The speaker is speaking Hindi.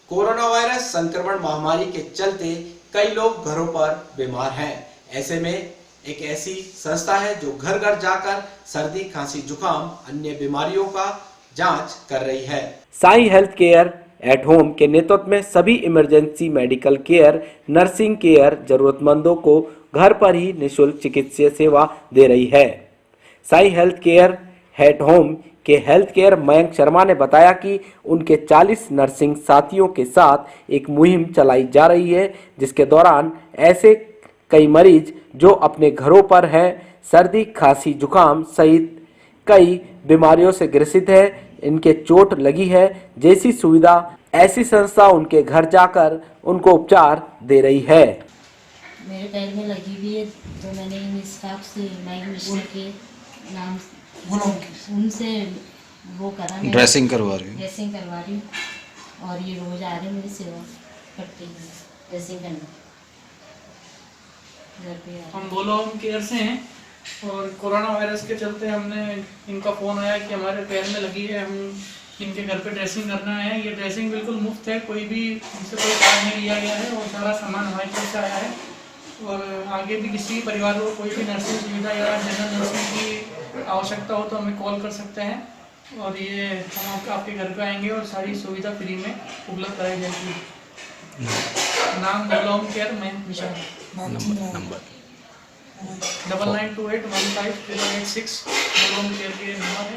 कोरोना वायरस संक्रमण महामारी के चलते कई लोग घरों पर बीमार हैं। ऐसे में एक ऐसी संस्था है जो घर घर जाकर सर्दी, खांसी, जुकाम, अन्य बीमारियों का जांच कर रही है। Sai health care at home के नेतृत्व में सभी emergency medical care, nursing care जरूरतमंदों को घर पर ही निःशुल्क चिकित्सीय सेवा दे रही है। Sai health care at home के हेल्थ केयर मयंक शर्मा ने बताया कि उनके 40 नर्सिंग साथियों के साथ एक मुहिम चलाई जा रही है, जिसके दौरान ऐसे कई मरीज जो अपने घरों पर हैं, सर्दी, खांसी, जुकाम सहित कई बीमारियों से ग्रसित है, इनके चोट लगी है जैसी सुविधा ऐसी संस्था उनके घर जाकर उनको उपचार दे रही है। मेरे पैर में लगी हुई है तो मैंने इन स्टाफ से माइक मिश्रा के नाम उनसे वो करा, ड्रेसिंग करवा रही हूँ और ये रोज आ रहे मेरी सेवा करते हैं ड्रेसिंग करना। हम बोलो होम केयर से हैं और कोरोना वायरस के चलते हमने इनका फ़ोन आया कि हमारे पैर में लगी है, हम इनके घर पे ड्रेसिंग करना है। ये ड्रेसिंग बिल्कुल मुफ्त है, कोई भी हमसे कोई चार्ज नहीं लिया गया है और सारा सामान हमारी तरफ से आया है। और आगे भी किसी परिवार को कोई भी नर्सिंग सुविधा या जनरल नर्सिंग की आवश्यकता हो तो हमें कॉल कर सकते हैं और ये हम आपके घर पे आएंगे और सारी सुविधा फ्री में उपलब्ध कराई जाएगी। नाम बोलो home care Mayank Mishra, number 9928153886 बोलो होम केयर के नंबर है।